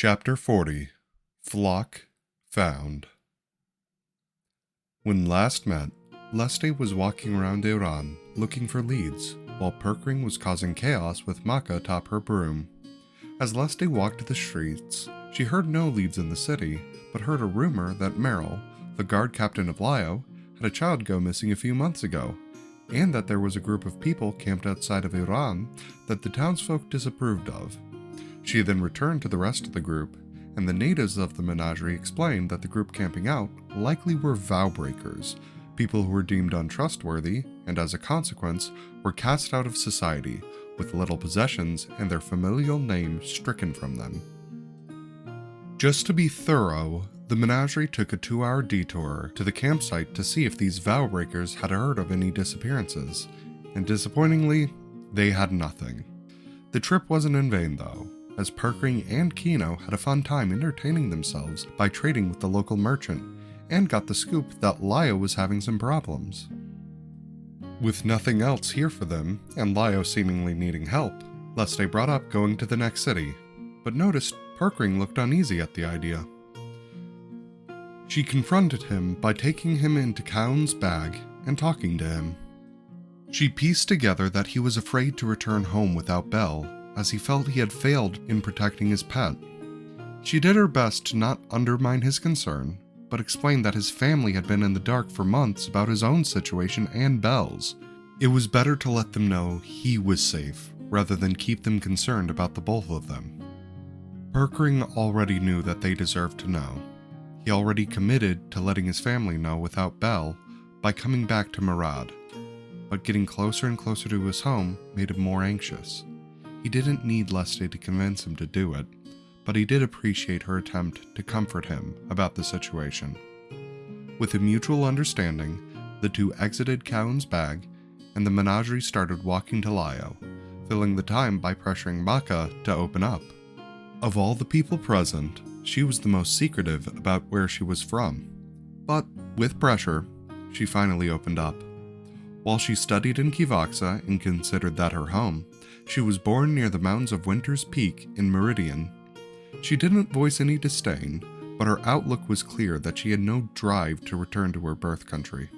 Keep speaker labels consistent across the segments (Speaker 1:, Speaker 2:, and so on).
Speaker 1: Chapter 40 Flock Found. When last met, Leste was walking around Iran looking for leads, while Perkring was causing chaos with Maka atop her broom. As Leste walked the streets, she heard no leads in the city, but heard a rumor that Meryl, the guard captain of Lio, had a child go missing a few months ago, and that there was a group of people camped outside of Iran that the townsfolk disapproved of. She then returned to the rest of the group, and the natives of the menagerie explained that the group camping out likely were vow breakers, people who were deemed untrustworthy, and as a consequence, were cast out of society, with little possessions and their familial name stricken from them. Just to be thorough, the menagerie took a 2-hour detour to the campsite to see if these vow breakers had heard of any disappearances, and disappointingly, they had nothing. The trip wasn't in vain though, as Perkring and Kino had a fun time entertaining themselves by trading with the local merchant, and got the scoop that Lio was having some problems. With nothing else here for them, and Lio seemingly needing help, Leste brought up going to the next city, but noticed Perkring looked uneasy at the idea. She confronted him by taking him into Kaun's bag and talking to him. She pieced together that he was afraid to return home without Belle, as he felt he had failed in protecting his pet. She did her best to not undermine his concern, but explained that his family had been in the dark for months about his own situation and Belle's. It was better to let them know he was safe, rather than keep them concerned about the both of them. Perkring already knew that they deserved to know. He already committed to letting his family know without Belle by coming back to Murad, but getting closer and closer to his home made him more anxious. He didn't need Leste to convince him to do it, but he did appreciate her attempt to comfort him about the situation. With a mutual understanding, the two exited Kaun's bag, and the menagerie started walking to Lio, filling the time by pressuring Maka to open up. Of all the people present, she was the most secretive about where she was from, but with pressure, she finally opened up. While she studied in Kivaxa and considered that her home, she was born near the mountains of Winter's Peak in Meridian. She didn't voice any disdain, but her outlook was clear that she had no drive to return to her birth country.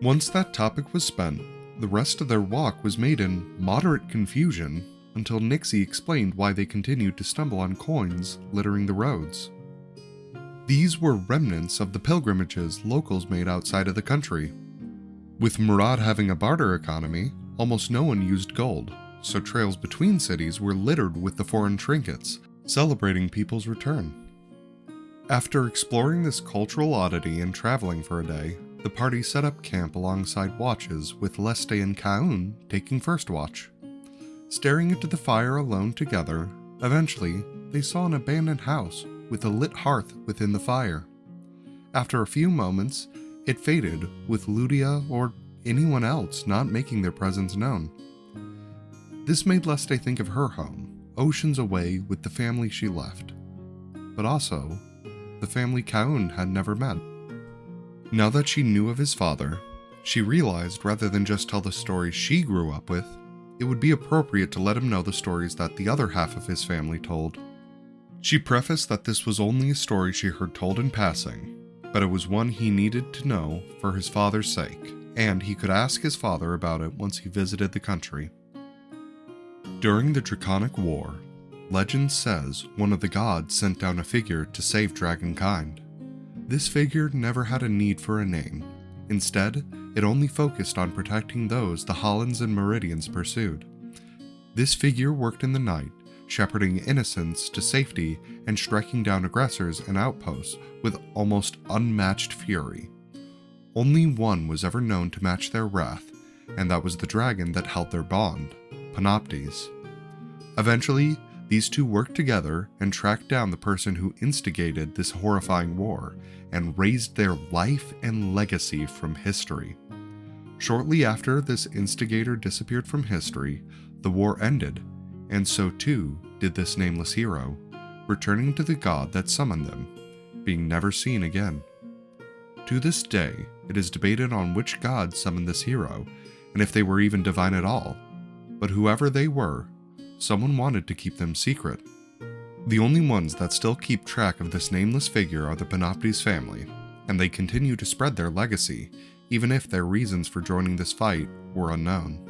Speaker 1: Once that topic was spent, the rest of their walk was made in moderate confusion until Nixie explained why they continued to stumble on coins littering the roads. These were remnants of the pilgrimages locals made outside of the country. With Murad having a barter economy, almost no one used gold, so trails between cities were littered with the foreign trinkets, celebrating people's return. After exploring this cultural oddity and traveling for a day, the party set up camp alongside watches, with Leste and Kaun taking first watch. Staring into the fire alone together, eventually they saw an abandoned house with a lit hearth within the fire. After a few moments, it faded, with Ludia or anyone else not making their presence known. This made Leste think of her home, oceans away with the family she left, but also the family Kaun had never met. Now that she knew of his father, she realized rather than just tell the stories she grew up with, it would be appropriate to let him know the stories that the other half of his family told. She prefaced that this was only a story she heard told in passing, but it was one he needed to know for his father's sake, and he could ask his father about it once he visited the country. During the Draconic War, legend says one of the gods sent down a figure to save dragonkind. This figure never had a need for a name. Instead, it only focused on protecting those the Hollands and Meridians pursued. This figure worked in the night, shepherding innocents to safety and striking down aggressors and outposts with almost unmatched fury. Only one was ever known to match their wrath, and that was the dragon that held their bond, Panoptes. Eventually, these two worked together and tracked down the person who instigated this horrifying war and raised their life and legacy from history. Shortly after this instigator disappeared from history, the war ended, and so too did this nameless hero, returning to the god that summoned them, being never seen again. To this day, it is debated on which god summoned this hero, and if they were even divine at all, but whoever they were, someone wanted to keep them secret. The only ones that still keep track of this nameless figure are the Panoptes family, and they continue to spread their legacy, even if their reasons for joining this fight were unknown.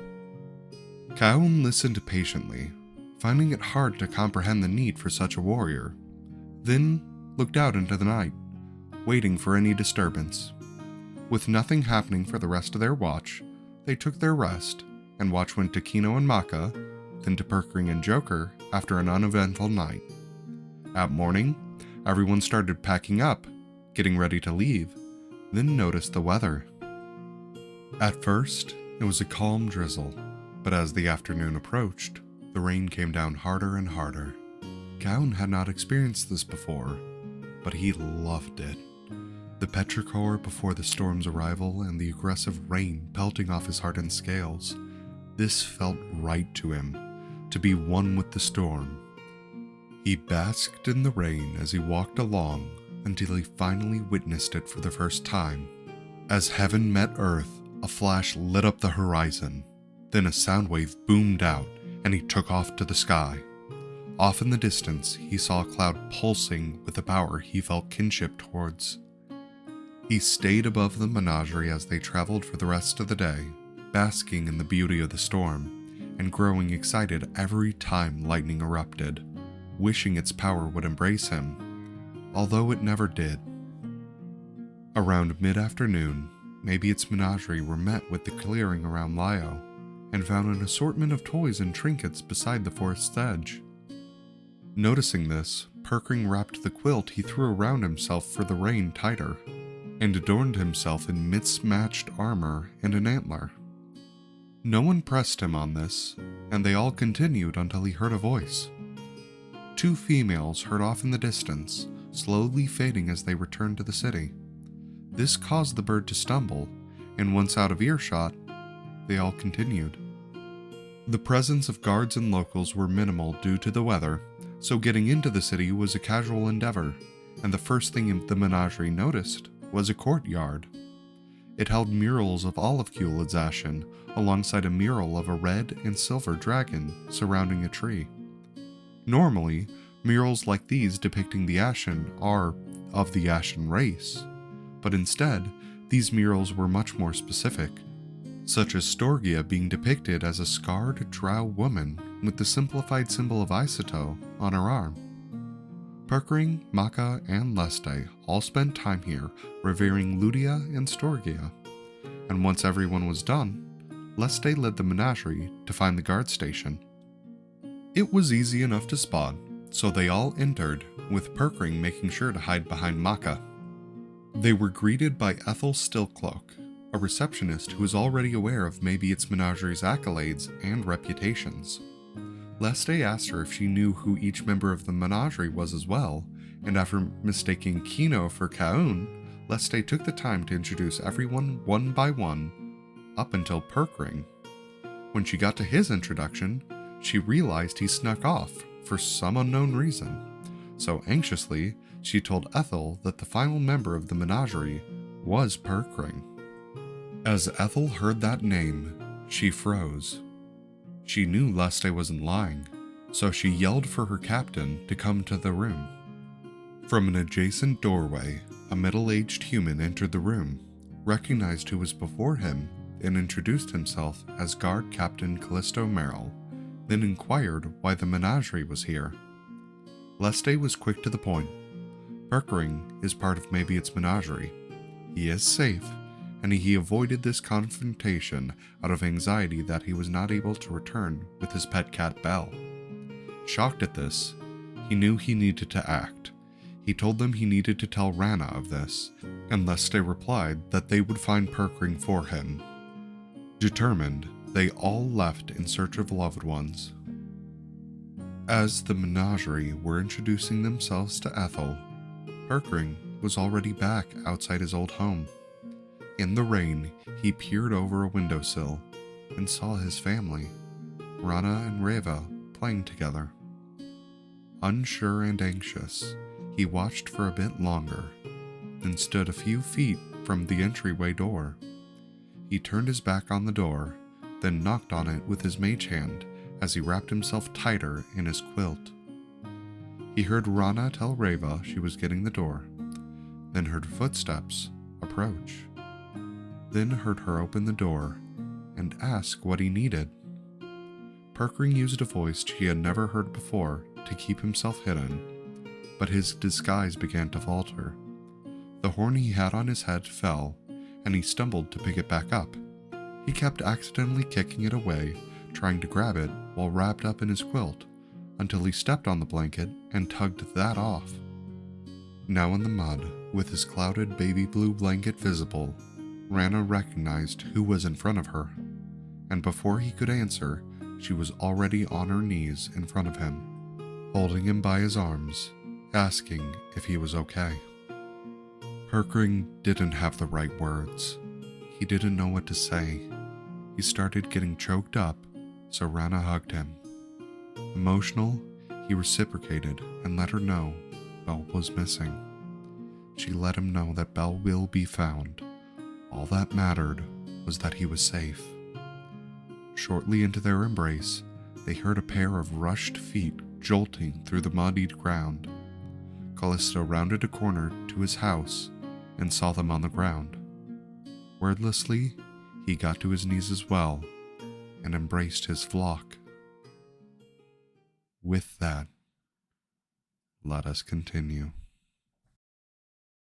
Speaker 1: Kaun listened patiently, finding it hard to comprehend the need for such a warrior, then looked out into the night, waiting for any disturbance. With nothing happening for the rest of their watch, they took their rest, and watch went to Kino and Maka, then to Perkring and Joker after an uneventful night. At morning, everyone started packing up, getting ready to leave, then noticed the weather. At first, it was a calm drizzle, but as the afternoon approached, the rain came down harder and harder. Kaun had not experienced this before, but he loved it. The petrichor before the storm's arrival and the aggressive rain pelting off his hardened scales. This felt right to him, to be one with the storm. He basked in the rain as he walked along until he finally witnessed it for the first time. As heaven met earth, a flash lit up the horizon. Then a sound wave boomed out, and he took off to the sky. Off in the distance, he saw a cloud pulsing with a power he felt kinship towards. He stayed above the menagerie as they traveled for the rest of the day, basking in the beauty of the storm, and growing excited every time lightning erupted, wishing its power would embrace him, although it never did. Around mid-afternoon, Maybe its menagerie were met with the clearing around Lio, and found an assortment of toys and trinkets beside the forest's edge. Noticing this, Perkring wrapped the quilt he threw around himself for the rain tighter, and adorned himself in mismatched armor and an antler. No one pressed him on this, and they all continued until he heard a voice. Two females heard off in the distance, slowly fading as they returned to the city. This caused the bird to stumble, and once out of earshot, they all continued. The presence of guards and locals were minimal due to the weather, so getting into the city was a casual endeavor, and the first thing the menagerie noticed was a courtyard. It held murals of Olive Culeid's ashen, alongside a mural of a red and silver dragon surrounding a tree. Normally, murals like these depicting the Ashen are of the Ashen race, but instead, these murals were much more specific, such as Storgia being depicted as a scarred drow woman with the simplified symbol of Isoto on her arm. Perkring, Maka, and Leste all spent time here revering Ludia and Storgia, and once everyone was done, Leste led the menagerie to find the guard station. It was easy enough to spot, so they all entered, with Perkring making sure to hide behind Maka. They were greeted by Ethel Stillcloak, a receptionist who was already aware of Maybe It's Menagerie's accolades and reputations. Leste asked her if she knew who each member of the menagerie was as well, and after mistaking Kino for Kaun, Leste took the time to introduce everyone one by one, up until Perkring. When she got to his introduction, she realized he snuck off for some unknown reason, so anxiously, she told Ethel that the final member of the menagerie was Perkring. As Ethel heard that name, she froze. She knew Leste wasn't lying, so she yelled for her captain to come to the room. From an adjacent doorway, a middle-aged human entered the room, recognized who was before him, and introduced himself as Guard Captain Callisto Merrill, then inquired why the menagerie was here. Leste was quick to the point. Perkring is part of Maybe It's Menagerie. He is safe, and he avoided this confrontation out of anxiety that he was not able to return with his pet cat Belle. Shocked at this, he knew he needed to act. He told them he needed to tell Rana of this, and Leste replied that they would find Perkring for him. Determined, they all left in search of loved ones. As the menagerie were introducing themselves to Ethel, Perkring was already back outside his old home. In the rain, he peered over a windowsill and saw his family, Rana and Reva, playing together. Unsure and anxious, he watched for a bit longer, then stood a few feet from the entryway door. He turned his back on the door, then knocked on it with his mage hand as he wrapped himself tighter in his quilt. He heard Rana tell Reva she was getting the door, then heard footsteps approach, then heard her open the door and ask what he needed. Perkring used a voice she had never heard before to keep himself hidden, but his disguise began to falter. The horn he had on his head fell, and he stumbled to pick it back up. He kept accidentally kicking it away, trying to grab it while wrapped up in his quilt, until he stepped on the blanket and tugged that off. Now in the mud, with his clouded baby blue blanket visible, Rana recognized who was in front of her, and before he could answer, she was already on her knees in front of him, holding him by his arms, asking if he was okay. Perkring didn't have the right words. He didn't know what to say. He started getting choked up, so Rana hugged him. Emotional, he reciprocated and let her know Belle was missing. She let him know that Belle will be found. All that mattered was that he was safe. Shortly into their embrace, they heard a pair of rushed feet jolting through the muddied ground. Callisto rounded a corner to his house and saw them on the ground. Wordlessly, he got to his knees as well and embraced his flock. With that, let us continue.